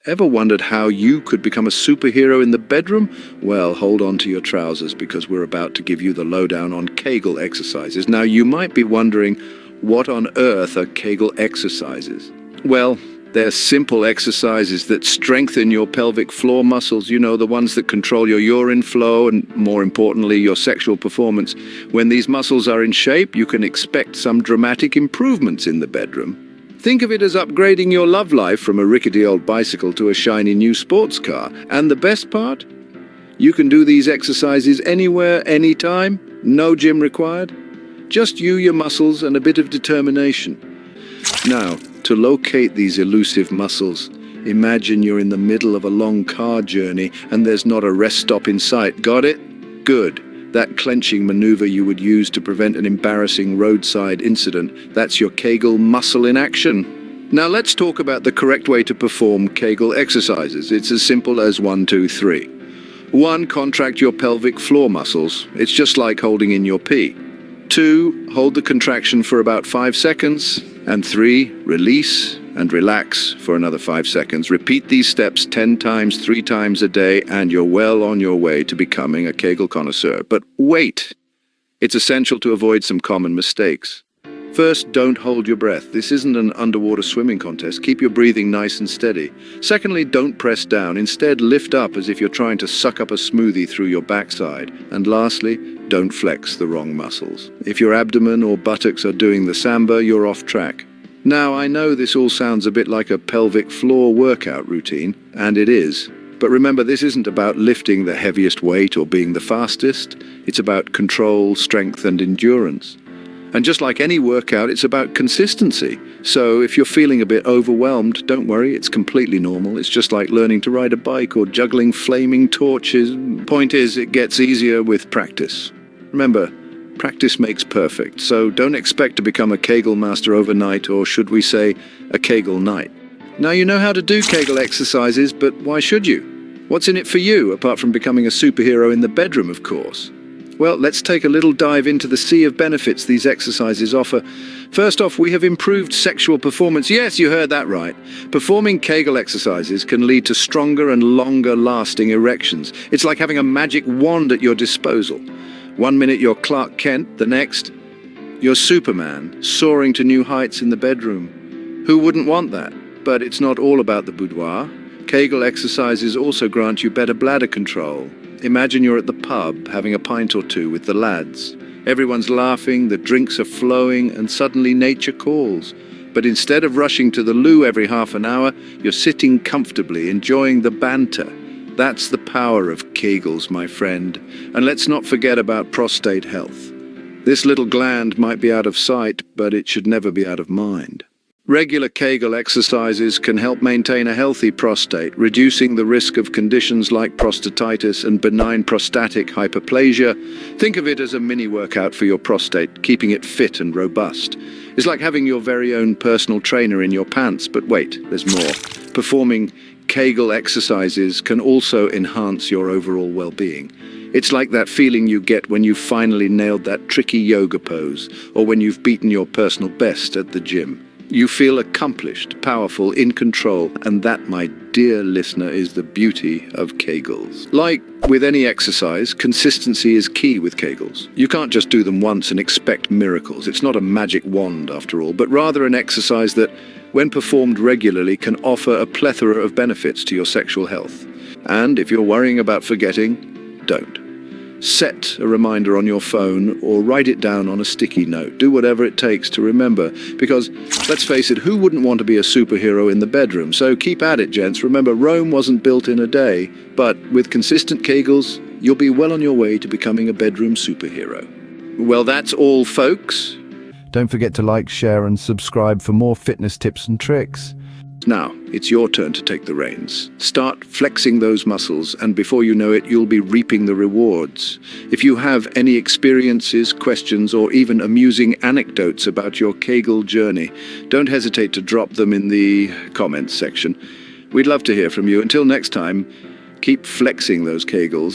Ever wondered how you could become a superhero in the bedroom? Well, hold on to your trousers because we're about to give you the lowdown on Kegel exercises. Now, you might be wondering, what on earth are Kegel exercises? Well, they're simple exercises that strengthen your pelvic floor muscles, you know, the ones that control your urine flow and, more importantly, your sexual performance. When these muscles are in shape, you can expect some dramatic improvements in the bedroom. Think of it as upgrading your love life from a rickety old bicycle to a shiny new sports car. And the best part? You can do these exercises anywhere, anytime, no gym required. Just you, your muscles, and a bit of determination. Now, to locate these elusive muscles, imagine you're in the middle of a long car journey and there's not a rest stop in sight. Got it? Good. That clenching maneuver you would use to prevent an embarrassing roadside incident, that's your Kegel muscle in action. Now let's talk about the correct way to perform Kegel exercises. It's as simple as 1, 2, 3. 1. Contract your pelvic floor muscles. It's just like holding in your pee. 2. Hold the contraction for about 5 seconds. And 3. Release and relax for another 5 seconds. Repeat these steps 10 times, 3 times a day, and you're well on your way to becoming a Kegel connoisseur. But wait! It's essential to avoid some common mistakes. First, don't hold your breath. This isn't an underwater swimming contest. Keep your breathing nice and steady. Secondly, don't press down. Instead, lift up as if you're trying to suck up a smoothie through your backside. And lastly, don't flex the wrong muscles. If your abdomen or buttocks are doing the samba, you're off track. Now, I know this all sounds a bit like a pelvic floor workout routine, and it is. But remember, this isn't about lifting the heaviest weight or being the fastest. It's about control, strength, and endurance. And just like any workout, it's about consistency. So if you're feeling a bit overwhelmed, don't worry, it's completely normal. It's just like learning to ride a bike or juggling flaming torches. Point is, it gets easier with practice. Remember, practice makes perfect, so don't expect to become a Kegel master overnight, or should we say, a Kegel knight. Now you know how to do Kegel exercises, but why should you? What's in it for you, apart from becoming a superhero in the bedroom, of course? Well, let's take a little dive into the sea of benefits these exercises offer. First off, we have improved sexual performance. Yes, you heard that right. Performing Kegel exercises can lead to stronger and longer-lasting erections. It's like having a magic wand at your disposal. 1 minute you're Clark Kent, the next, you're Superman, soaring to new heights in the bedroom. Who wouldn't want that? But it's not all about the boudoir. Kegel exercises also grant you better bladder control. Imagine you're at the pub, having a pint or two with the lads. Everyone's laughing, the drinks are flowing, and suddenly nature calls. But instead of rushing to the loo every half an hour, you're sitting comfortably, enjoying the banter. That's the power of Kegels, my friend. And let's not forget about prostate health. This little gland might be out of sight, but it should never be out of mind. Regular Kegel exercises can help maintain a healthy prostate, reducing the risk of conditions like prostatitis and benign prostatic hyperplasia. Think of it as a mini workout for your prostate, keeping it fit and robust. It's like having your very own personal trainer in your pants, but wait, there's more. Performing Kegel exercises can also enhance your overall well-being. It's like that feeling you get when you've finally nailed that tricky yoga pose, or when you've beaten your personal best at the gym. You feel accomplished, powerful, in control, and that, my dear listener, is the beauty of Kegels. Like with any exercise, consistency is key with Kegels. You can't just do them once and expect miracles. It's not a magic wand, after all, but rather an exercise that, when performed regularly, can offer a plethora of benefits to your sexual health. And if you're worrying about forgetting, don't. Set a reminder on your phone or write it down on a sticky note. Do whatever it takes to remember, because, let's face it, who wouldn't want to be a superhero in the bedroom? So keep at it, gents. Remember, Rome wasn't built in a day, but with consistent Kegels, you'll be well on your way to becoming a bedroom superhero. Well, that's all, folks. Don't forget to like, share, and subscribe for more fitness tips and tricks. Now, it's your turn to take the reins. Start flexing those muscles, and before you know it, you'll be reaping the rewards. If you have any experiences, questions, or even amusing anecdotes about your Kegel journey, don't hesitate to drop them in the comments section. We'd love to hear from you. Until next time, keep flexing those Kegels.